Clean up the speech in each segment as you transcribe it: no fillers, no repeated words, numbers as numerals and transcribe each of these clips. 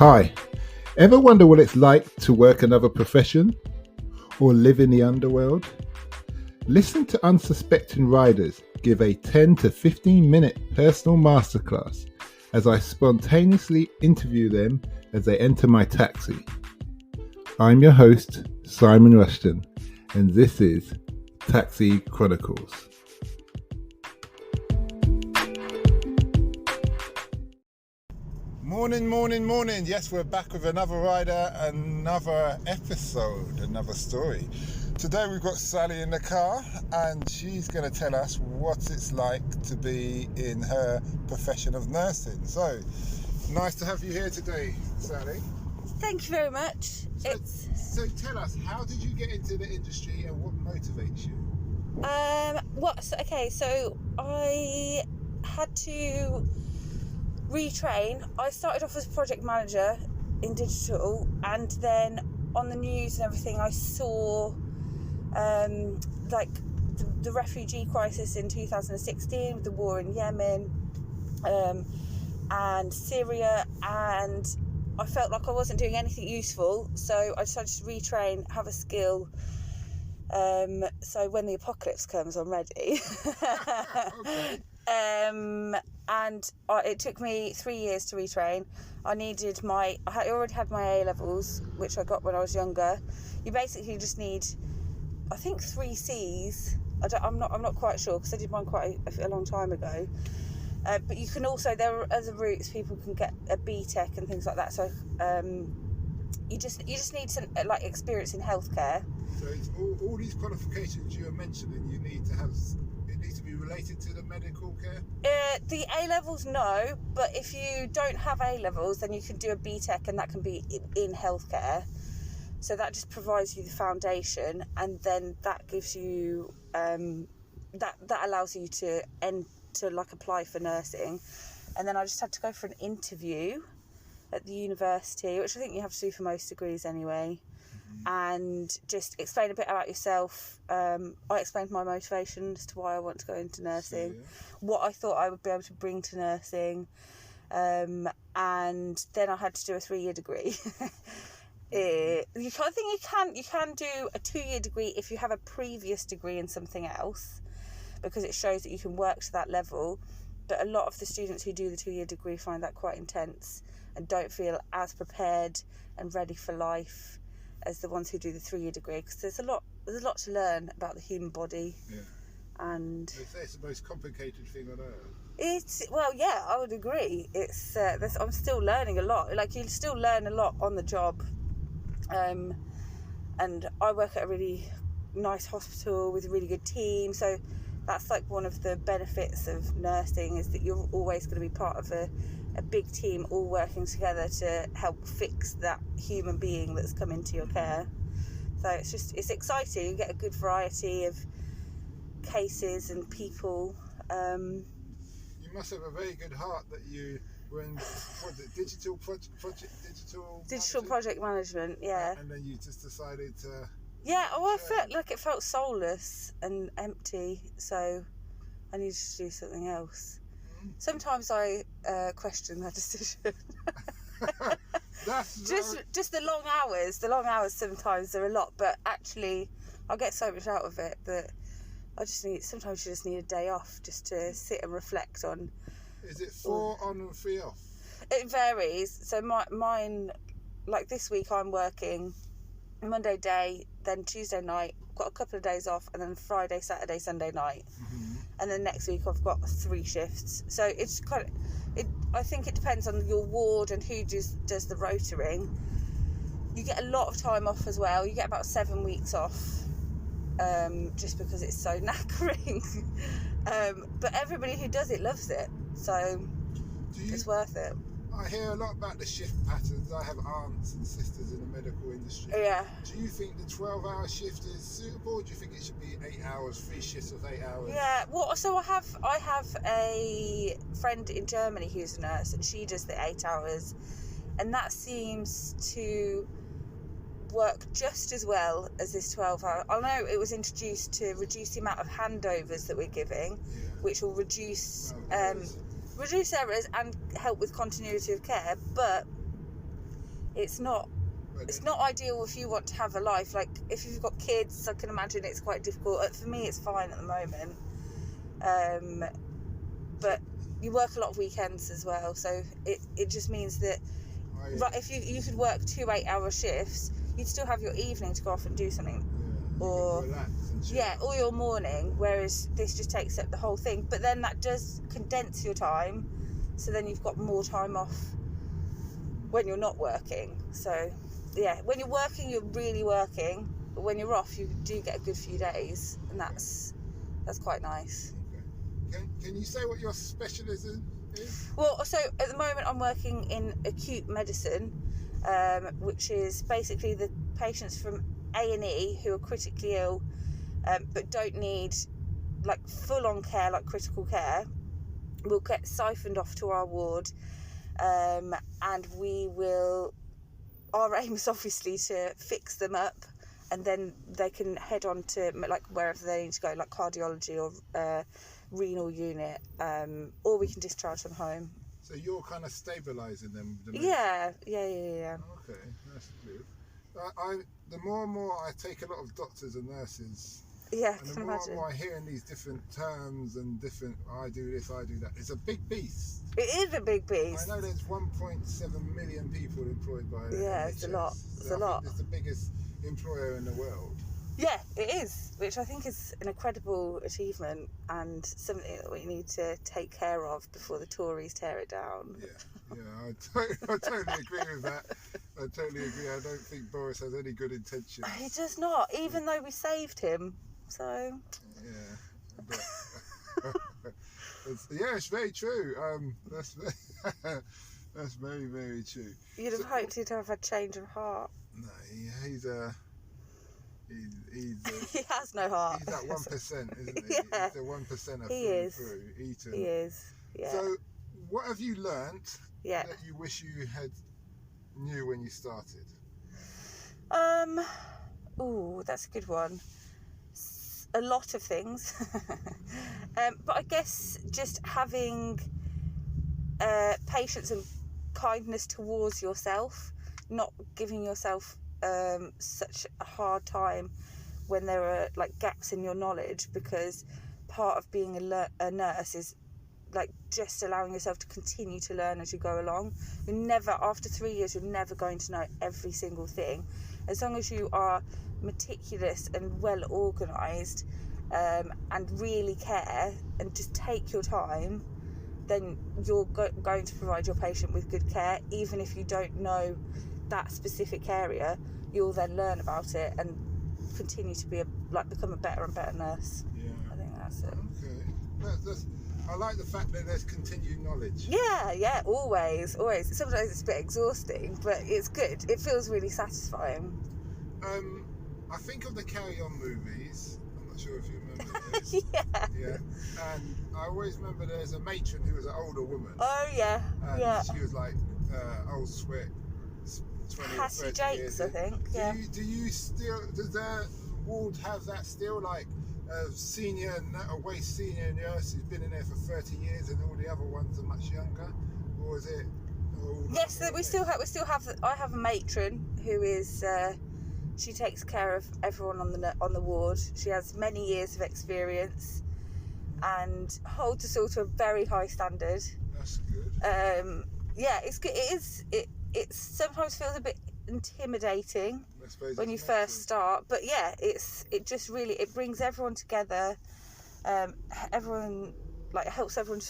Hi, ever wonder what it's like to work another profession or live in the underworld? Listen to unsuspecting riders give a 10 to 15 minute personal masterclass as I spontaneously interview them as they enter my taxi. I'm your host, Simon Rushton, and this is Taxi Chronicles. Morning. Yes, we're back with another rider, another episode, another story. Today we've got Sally in the car and she's going to tell us what it's like to be in her profession of nursing. So, nice to have you here today, Sally. Thank you very much. So tell us, how did you get into the industry and what motivates you? So I had to retrain. I started off as project manager in digital, and then on the news and everything I saw the refugee crisis in 2016 with the war in Yemen and Syria, and I felt like I wasn't doing anything useful, so I decided to retrain, have a skill, so when the apocalypse comes I'm ready. Okay. It took me 3 years to retrain. I already had my A-levels, which I got when I was younger. You basically just need, I think, 3 C's. I'm not quite sure because I did mine quite a long time ago. But you can also, there are other routes people can get a BTEC and things like that. So you just need some experience in healthcare. So it's all these qualifications you are mentioning, you need to have. It needs to be related to the medical care? The A-levels, no, but if you don't have A-levels, then you can do a BTEC, and that can be in healthcare. So that just provides you the foundation, and then that gives you that allows you to apply for nursing. And then I just had to go for an interview at the university, which I think you have to do for most degrees anyway. And just explain a bit about yourself. I explained my motivation as to why I want to go into nursing, what I thought I would be able to bring to nursing, and then I had to do a 3-year degree. I think you can do a 2-year degree if you have a previous degree in something else, because it shows that you can work to that level. But a lot of the students who do the 2-year degree find that quite intense and don't feel as prepared and ready for life as the ones who do the 3-year degree, because there's a lot to learn about the human body. And they say it's the most complicated thing on earth. I would agree. It's I'm still learning a lot. You still learn a lot on the job, and I work at a really nice hospital with a really good team, so that's one of the benefits of nursing, is that you're always going to be part of a big team, all working together to help fix that human being that's come into your care. So it's exciting. You get a good variety of cases and people. You must have a very good heart that you were in digital project management. Yeah. And then you just decided to. Yeah. I felt like it felt soulless and empty, so I needed to do something else. Sometimes I question that decision. Just the long hours. The long hours sometimes are a lot, but actually I get so much out of it that sometimes you just need a day off just to sit and reflect on. Is it 4 on and 3 off? It varies. So mine, this week I'm working Monday day, then Tuesday night, got a couple of days off, and then Friday, Saturday, Sunday night. And then next week I've got 3 shifts. So it's I think it depends on your ward and who does the rotoring. You get a lot of time off as well. You get about 7 weeks off, just because it's so knackering. But everybody who does it loves it, so it's worth it. I hear a lot about the shift patterns. I have aunts and sisters in the medical industry. Yeah. Do you think the 12-hour shift is suitable? Or do you think it should be 8 hours, 3 shifts of 8 hours? Yeah. Well, so I have a friend in Germany who's a nurse, and she does the 8 hours, and that seems to work just as well as this 12-hour. I know it was introduced to reduce the amount of handovers that we're giving, which will reduce errors and help with continuity of care, but it's not ideal if you want to have a life. Like, if you've got kids, I can imagine it's quite difficult. For me, it's fine at the moment. But you work a lot of weekends as well, so it just means that right, if you could work 2 8-hour shifts, you'd still have your evening to go off and do something, or or your morning, whereas this just takes up the whole thing. But then that does condense your time, so then you've got more time off when you're not working. So yeah, when you're working, you're really working, but when you're off, you do get a good few days, and that's quite nice. Can you say what your specialism is? Well, so at the moment I'm working in acute medicine, which is basically the patients from A&E who are critically ill, but don't need like full-on care, like critical care. Will get siphoned off to our ward, and our aim is obviously to fix them up, and then they can head on to like wherever they need to go, like cardiology or renal unit, or we can discharge them home. So you're kind of stabilising them? Yeah. Okay, that's good. The more and more I take a lot of doctors and nurses, yeah, and the more and more I hear in these different terms and different, I do this, I do that. It's a big beast. It is a big beast. I know there's 1.7 million people employed by yeah, NHS. it's a lot. It's a lot. It's the biggest employer in the world. Yeah, it is, which I think is an incredible achievement and something that we need to take care of before the Tories tear it down. I totally agree with that. I totally agree. I don't think Boris has any good intentions. He does not, even though we saved him. So. Yeah, but, it's very true. That's very, very true. You'd have hoped he'd have a change of heart. No, he has no heart. He's that 1%, isn't he? Yeah. He's the 1%er through. Eaton. He is. Yeah. So, what have you learnt that you wish you had knew when you started? That's a good one. A lot of things, but I guess just having patience and kindness towards yourself, not giving yourself such a hard time when there are like gaps in your knowledge, because part of being a nurse is like just allowing yourself to continue to learn as you go along. You're never, after 3 years, you're never going to know every single thing. As long as you are meticulous and well organised, and really care and just take your time, then you're going to provide your patient with good care. Even if you don't know that specific area, you'll then learn about it and continue to become a better and better nurse. Yeah, I think that's it. Okay, I like the fact that there's continued knowledge. Yeah, always. Sometimes it's a bit exhausting, but it's good. It feels really satisfying. I think of the Carry On movies. I'm not sure if you remember those. Yeah. And I always remember there's a matron who was an older woman. Oh yeah. And she was like old sweat. 20 or 30 Jakes, years. I think. Does their ward have that still, like a waste senior nurse who's been in there for 30 years and all the other ones are much younger, or is it? Yes, we still have. I have a matron who is. She takes care of everyone on the ward. She has many years of experience and holds us all to a very high standard. That's good. It's good. It sometimes feels a bit intimidating when you first start, but it just really brings everyone together. Everyone helps everyone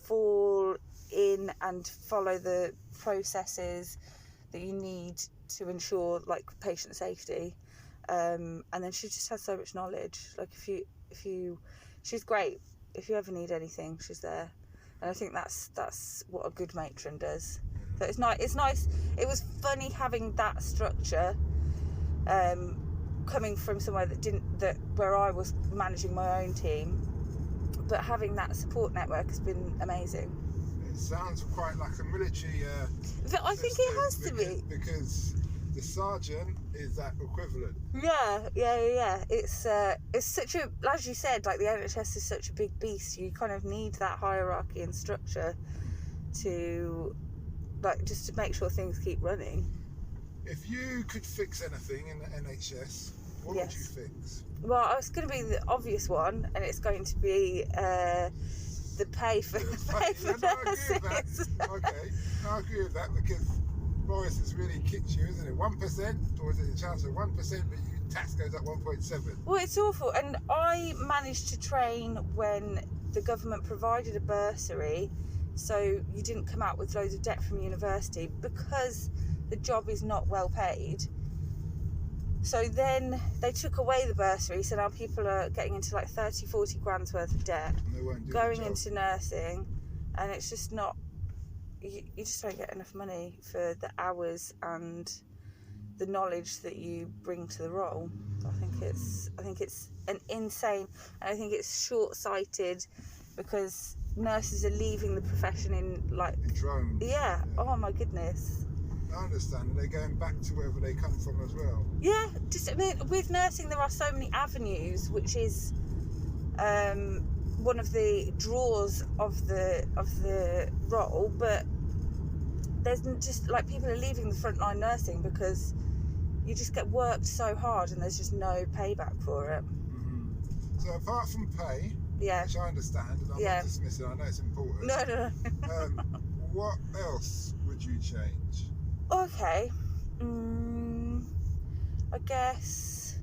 fall in and follow the processes that you need to ensure patient safety, and then she just has so much knowledge. She's great. If you ever need anything, she's there, and I think that's what a good matron does. So it's nice. It was funny having that structure, coming from somewhere where I was managing my own team, but having that support network has been amazing. It sounds quite like a military. But I think it has to be, because the sergeant is that equivalent. Yeah. It's such a, as you said, the NHS is such a big beast. You kind of need that hierarchy and structure to just to make sure things keep running. If you could fix anything in the NHS, what would you fix? Well, it's going to be the obvious one, and it's going to be the pay for nurses. I agree with that because Boris has really kicked you, isn't it? 1%, or is it a chance of 1%, but your tax goes up 1.7? Well, it's awful. And I managed to train when the government provided a bursary, so you didn't come out with loads of debt from university because the job is not well paid. So then they took away the bursary, so now people are getting into like 30, 40 grand's worth of debt, going into nursing, and it's just not, you just don't get enough money for the hours and the knowledge that you bring to the role. I think it's an insane, and I think it's short-sighted because nurses are leaving the profession in drones. Yeah. Oh my goodness. I understand, and they're going back to wherever they come from as well. Yeah, with nursing there are so many avenues, which is one of the draws of the role, but there's just like people are leaving the frontline nursing because you just get worked so hard and there's just no payback for it. Mm-hmm. So apart from pay, which I understand, and I'm not dismissing, I know it's important. No. What else would you change? Okay, I guess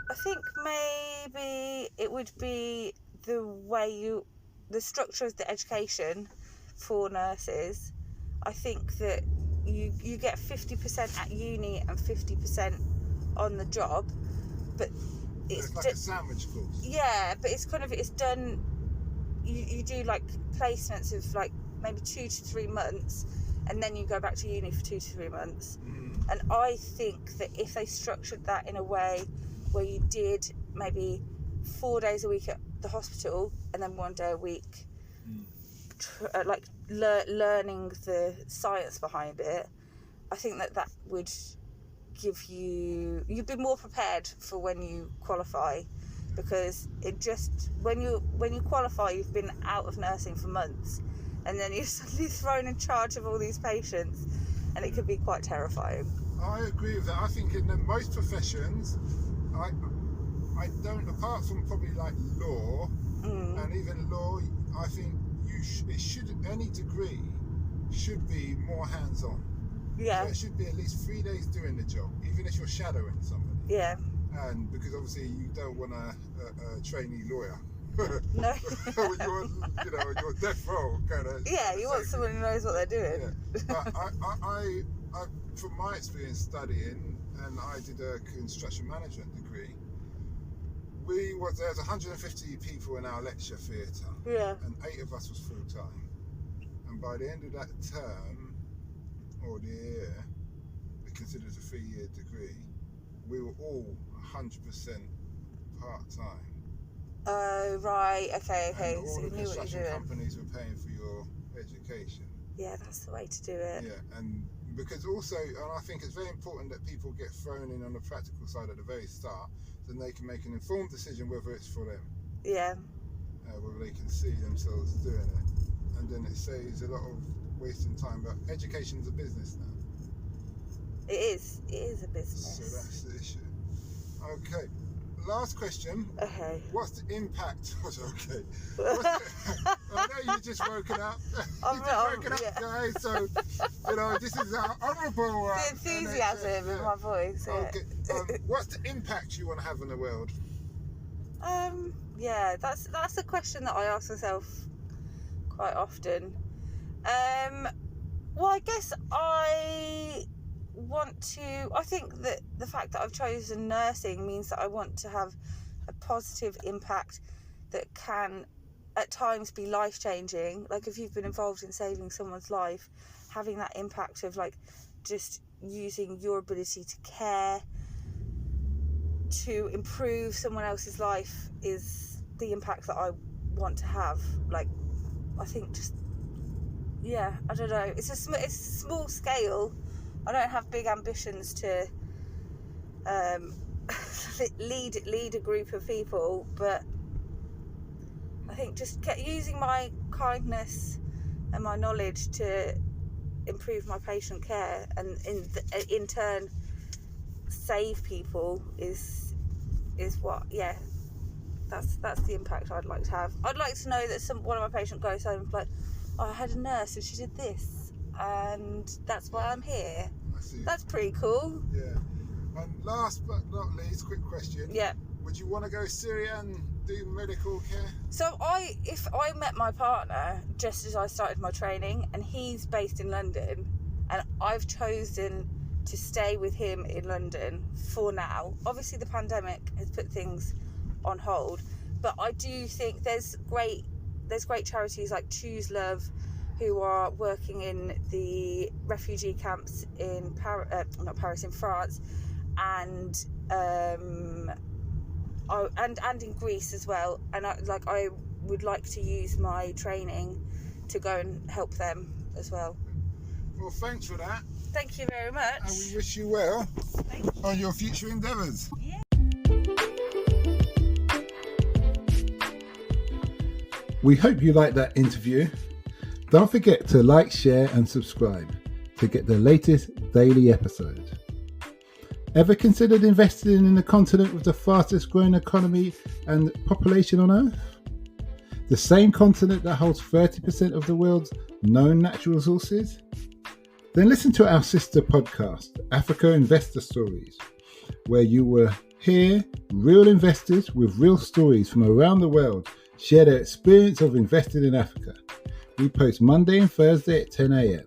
I think maybe it would be the structure of the education for nurses. I think that you get 50% at uni and 50% on the job, but it's like a sandwich course. Yeah, but it's done. You do like placements of like maybe 2 to 3 months. And then you go back to uni for 2 to 3 months. Mm. And I think that if they structured that in a way where you did maybe 4 days a week at the hospital and then 1 day a week, learning the science behind it, I think that would give you'd be more prepared for when you qualify, because it just when you qualify, you've been out of nursing for months. And then you're suddenly thrown in charge of all these patients, and it could be quite terrifying. I agree with that. I think in most professions, I don't, apart from probably like law, and even law, I think any degree should be more hands-on. Yeah. So it should be at least 3 days doing the job, even if you're shadowing somebody. Yeah. And because obviously you don't want a trainee lawyer. No. when you're death row kind of. Yeah, you want someone who knows what they're doing. Yeah. But I, from my experience studying, and I did a construction management degree. There was 150 people in our lecture theatre. Yeah. And 8 of us was full time. And by the end of that term, or the year, we considered a 3-year degree. We were all 100% part time. Oh, right, okay. And all so the you knew what construction you were doing. companies were paying for your education. Yeah, that's the way to do it. Yeah, and because also, and I think it's very important that people get thrown in on the practical side at the very start, then they can make an informed decision whether it's for them. Yeah. Whether they can see themselves doing it. And then it saves a lot of wasting time. But education is a business now. It is a business. So that's the issue. Okay. Last question. Okay. What's the impact? Okay. I know you just woken up. Guys. So, this is our honourable. The enthusiasm in my voice. Yeah. Okay. What's the impact you want to have on the world? Yeah, that's a question that I ask myself quite often. Well, I guess I think that the fact that I've chosen nursing means that I want to have a positive impact that can at times be life-changing. Like if you've been involved in saving someone's life, having that impact of like just using your ability to care to improve someone else's life is the impact that I want to have. Like, I think just, yeah, I don't know. It's a small scale. I don't have big ambitions to lead a group of people, but I think just using my kindness and my knowledge to improve my patient care and in turn save people is what, yeah, that's the impact I'd like to have. I'd like to know that one of my patients goes home like, oh, I had a nurse and she did this and that's why I'm here. I see. That's pretty cool. Yeah. And last but not least, quick question. Yeah. Would you want to go Syria and do medical care? So if I met my partner just as I started my training and he's based in London and I've chosen to stay with him in London for now. Obviously the pandemic has put things on hold, but I do think there's great charities like Choose Love who are working in the refugee camps in in France and and in Greece as well, and I would like to use my training to go and help them as well. Well, thanks for that. Thank you very much. And we wish you well on your future endeavours. Yeah. We hope you liked that interview. Don't forget to like, share and subscribe to get the latest daily episode. Ever considered investing in the continent with the fastest growing economy and population on Earth? The same continent that holds 30% of the world's known natural resources? Then listen to our sister podcast, Africa Investor Stories, where you will hear real investors with real stories from around the world share their experience of investing in Africa. We post Monday and Thursday at 10 a.m.